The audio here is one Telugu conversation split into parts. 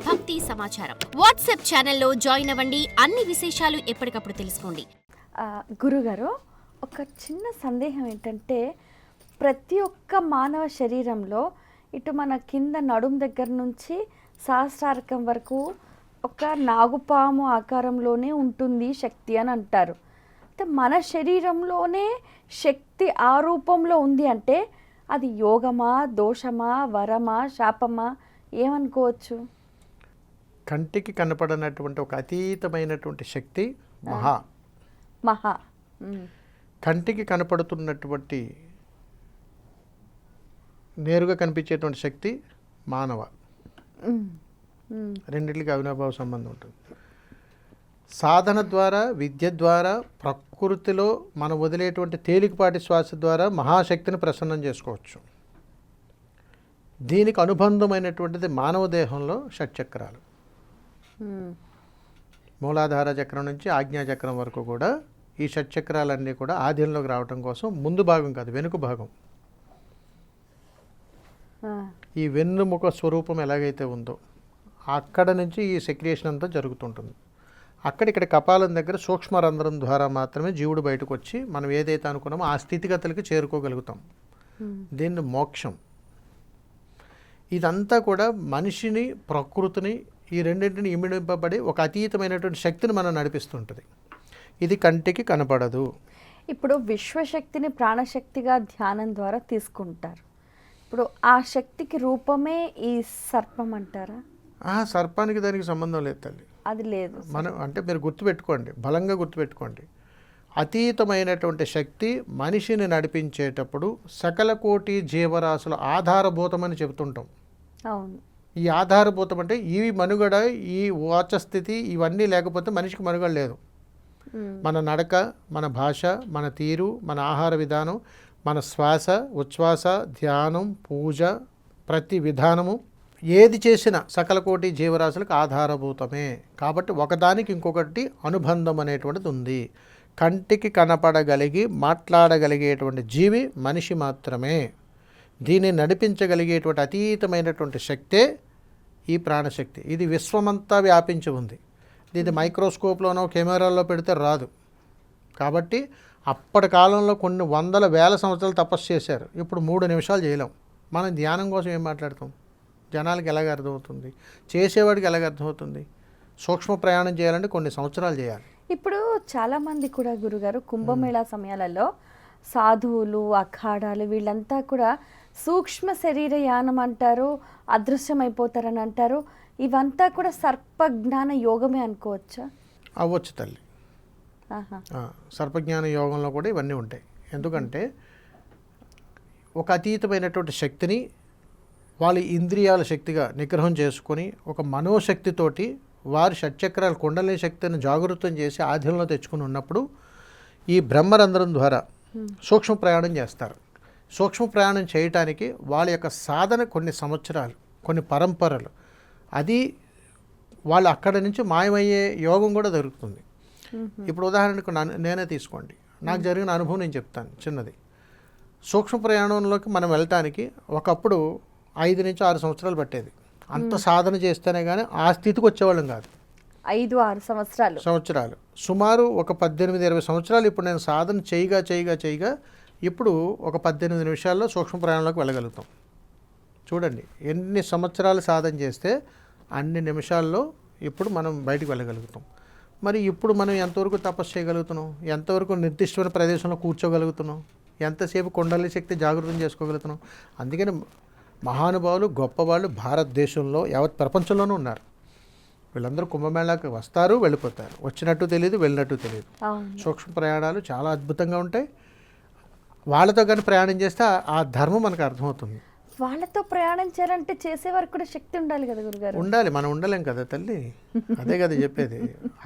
భక్తి సమాచారం. వాట్సాప్ ఛానల్లో జాయిన్ అవ్వండి. అన్ని విశేషాలు ఎప్పటికప్పుడు తెలుసుకోండి. గురుగారు, ఒక చిన్న సందేహం ఏంటంటే, ప్రతి ఒక్క మానవ శరీరంలో ఇటు మన కింద నడుం దగ్గర నుంచి సహస్రారకం వరకు ఒక నాగుపాము ఆకారంలోనే ఉంటుంది శక్తి అని అంటారు. అయితే మన శరీరంలోనే శక్తి ఆ రూపంలో ఉంది అంటే అది యోగమా, దోషమా, వరమా, శాపమా, ఏమనుకోవచ్చు? కంటికి కనపడనటువంటి ఒక అతీతమైనటువంటి శక్తి మహా. కంటికి కనపడుతున్నటువంటి నేరుగా కనిపించేటువంటి శక్తి మానవ. రెండింటికి అవినాభావ సంబంధం ఉంటుంది. సాధన ద్వారా, విద్య ద్వారా, ప్రకృతిలో మనం వదిలేటువంటి తేలికపాటి శ్వాస ద్వారా మహాశక్తిని ప్రసన్నం చేసుకోవచ్చు. దీనికి అనుబంధమైనటువంటిది మానవ దేహంలో షట్చక్రాలు. మూలాధార చక్రం నుంచి ఆజ్ఞాచక్రం వరకు కూడా ఈ షట్చక్రాలన్నీ కూడా ఆధీనంలోకి రావడం కోసం ముందు భాగం కాదు, వెనుక భాగం. ఈ వెన్నుముక స్వరూపం ఎలాగైతే ఉందో అక్కడ నుంచి ఈ సెక్రియేషన్ అంతా జరుగుతుంటుంది. అక్కడిక్కడ కపాలం దగ్గర సూక్ష్మరంధ్రం ద్వారా మాత్రమే జీవుడు బయటకు వచ్చి మనం ఏదైతే అనుకున్నామో ఆ స్థితిగతులకి చేరుకోగలుగుతాం. దీన్ని మోక్షం. ఇదంతా కూడా మనిషిని, ప్రకృతిని, ఈ రెండింటిని ఇమిడింపబడి ఒక అతీతమైనటువంటి శక్తిని మనం నడిపిస్తుంటుంది. ఇది కంటికి కనపడదు. ఇప్పుడు విశ్వశక్తిని ప్రాణశక్తిగా ధ్యానం ద్వారా తీసుకుంటారు. ఇప్పుడు ఆ శక్తికి రూపమే ఈ సర్పం అంటారా? సర్పానికి దానికి సంబంధం లేదు తల్లి. అది లేదు. మనం అంటే మీరు గుర్తుపెట్టుకోండి, బలంగా గుర్తుపెట్టుకోండి. అతీతమైనటువంటి శక్తి మనిషిని నడిపించేటప్పుడు సకల కోటి జీవరాశుల ఆధారభూతమని చెబుతుంటాం. అవును. ఈ ఆధారభూతం అంటే ఈ మనుగడ, ఈ వాచస్థితి, ఇవన్నీ లేకపోతే మనిషికి మనుగడ లేదు. మన నడక, మన భాష, మన తీరు, మన ఆహార విధానం, మన శ్వాస, ఉచ్ఛ్వాస, ధ్యానం, పూజ, ప్రతి విధానము ఏది చేసినా సకల కోటి జీవరాశులకు ఆధారభూతమే. కాబట్టి ఒకదానికి ఇంకొకటి అనుబంధం అనేటువంటిది ఉంది. కంటికి కనపడగలిగి మాట్లాడగలిగేటువంటి జీవి మనిషి మాత్రమే. దీన్ని నడిపించగలిగేటువంటి అతీతమైనటువంటి శక్తే ఈ ప్రాణశక్తి. ఇది విశ్వమంతా వ్యాపించి ఉంది. ఇది మైక్రోస్కోప్లోనో కెమెరాల్లో పెడితే రాదు. కాబట్టి అప్పటి కాలంలో కొన్ని వందల వేల సంవత్సరాలు తపస్సు చేశారు. ఇప్పుడు 3 నిమిషాలు చేయలేం. మనం ధ్యానం కోసం ఏం మాట్లాడతాం? జనాలకి ఎలాగ అర్థమవుతుంది? చేసేవాడికి ఎలాగ అర్థమవుతుంది? సూక్ష్మ ప్రయాణం చేయాలంటే కొన్ని సంవత్సరాలు చేయాలి. ఇప్పుడు చాలామంది కూడా గురుగారు కుంభమేళా సమయాలలో సాధువులు, అఖాడాలు వీళ్ళంతా కూడా సూక్ష్మ శరీర యానం అంటారు, అదృశ్యమైపోతారని అంటారు. ఇవంతా కూడా సర్పజ్ఞాన యోగమే అనుకోవచ్చా? అవ్వచ్చు తల్లి. సర్పజ్ఞాన యోగంలో కూడా ఇవన్నీ ఉంటాయి. ఎందుకంటే ఒక అతీతమైనటువంటి శక్తిని వాళ్ళ ఇంద్రియాల శక్తిగా నిగ్రహం చేసుకొని ఒక మనోశక్తితోటి వారి షట్చక్రాల కుండలిని శక్తిని జాగృతం చేసి ఆధీనంలో తెచ్చుకుని ఉన్నప్పుడు ఈ బ్రహ్మరంధ్రం ద్వారా సూక్ష్మ ప్రయాణం చేస్తారు. సూక్ష్మ ప్రయాణం చేయటానికి వాళ్ళ యొక్క సాధన కొన్ని సంవత్సరాలు, కొన్ని పరంపరలు. అది వాళ్ళు అక్కడి నుంచి మాయమయ్యే యోగం కూడా జరుగుతుంది. ఇప్పుడు ఉదాహరణకు నేనే తీసుకోండి, నాకు జరిగిన అనుభవం నేను చెప్తాను చిన్నది. సూక్ష్మ ప్రయాణంలోకి మనం వెళ్ళటానికి ఒకప్పుడు 5 నుంచి 6 సంవత్సరాలు పట్టేది. అంత సాధన చేస్తేనే కానీ ఆ స్థితికి వచ్చేవాళ్ళం కాదు. 5-6 సంవత్సరాలు సుమారు ఒక 18-20 సంవత్సరాలు ఇప్పుడు నేను సాధన చేయగా ఇప్పుడు ఒక 18 నిమిషాల్లో సూక్ష్మ ప్రయాణంలోకి వెళ్ళగలుగుతాం. చూడండి, ఎన్ని సంవత్సరాలు సాధన చేస్తే అన్ని నిమిషాల్లో ఇప్పుడు మనం బయటికి వెళ్ళగలుగుతాం. మరి ఇప్పుడు మనం ఎంతవరకు తపస్సు చేయగలుగుతున్నాం? ఎంతవరకు నిర్దిష్టమైన ప్రదేశంలో కూర్చోగలుగుతున్నాం? ఎంతసేపు కుండలి శక్తి జాగృతం చేసుకోగలుగుతున్నాం? అందుకని మహానుభావులు, గొప్పవాళ్ళు భారతదేశంలో యావత్ ప్రపంచంలోనూ ఉన్నారు. వీళ్ళందరూ కుంభమేళాకి వస్తారు, వెళ్ళిపోతారు. వచ్చినట్టు తెలియదు, వెళ్ళినట్టు తెలియదు. సూక్ష్మ ప్రయాణాలు చాలా అద్భుతంగా ఉంటాయి. వాళ్ళతో కానీ ప్రయాణం చేస్తే ఆ ధర్మం మనకు అర్థమవుతుంది. వాళ్ళతో ప్రయాణం చేయాలంటే చేసేవారికి కూడా శక్తి ఉండాలి కదా గురుగారు? ఉండాలి. మనం ఉండలేం కదా తల్లి. అదే కదా చెప్పేది.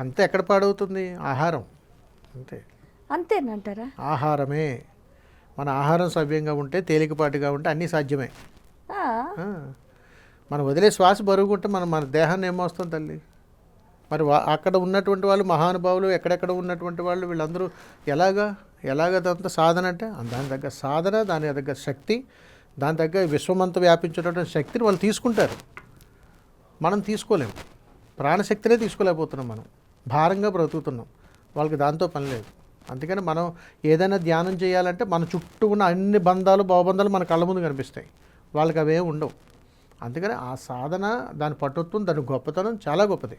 అంతే ఎక్కడ పాడవుతుంది? ఆహారం. అంతేనంటారా? ఆహారమే. మన ఆహారం సవ్యంగా ఉంటే, తేలికపాటుగా ఉంటే అన్నీ సాధ్యమే. మనం వదిలే శ్వాస బరుగుంటే మన దేహాన్ని ఏమొస్తుంది తల్లి? మరి అక్కడ ఉన్నటువంటి వాళ్ళు మహానుభావులు, ఎక్కడెక్కడ ఉన్నటువంటి వాళ్ళు వీళ్ళందరూ ఎలాగదంతా సాధన అంటే దాని తగ్గ సాధన, దాని తగ్గ శక్తి, దాని తగ్గ విశ్వమంతా వ్యాపించేటటువంటి శక్తిని వాళ్ళు తీసుకుంటారు. మనం తీసుకోలేము, ప్రాణశక్తినే తీసుకోలేకపోతున్నాం, మనం భారంగా బ్రతుకుతున్నాం. వాళ్ళకి దాంతో పని లేదు. అందుకని మనం ఏదైనా ధ్యానం చేయాలంటే మన చుట్టూ ఉన్న అన్ని బంధాలు భావబంధాలు మన కళ్ళ ముందు కనిపిస్తాయి, వాళ్ళకి అవే ఉండవు. అందుకని ఆ సాధన, దాని పటుత్వం, దాని గొప్పతనం చాలా గొప్పది.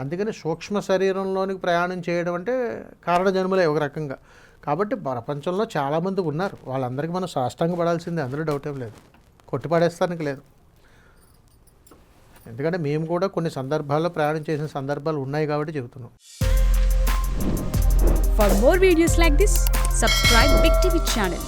అందుకని సూక్ష్మ శరీరంలోనికి ప్రయాణం చేయడం అంటే కారణ జన్మలే ఒక రకంగా. కాబట్టి ప్రపంచంలో చాలామంది ఉన్నారు, వాళ్ళందరికీ మనం సాష్టాంగ పడాల్సిందే, అందులో డౌట్ ఏం లేదు, కొట్టిపడేస్తానికి లేదు. ఎందుకంటే మేము కూడా కొన్ని సందర్భాల్లో ప్రయాణం చేసిన సందర్భాలు ఉన్నాయి కాబట్టి చెబుతున్నాం. For more videos like this, subscribe Big TV channel.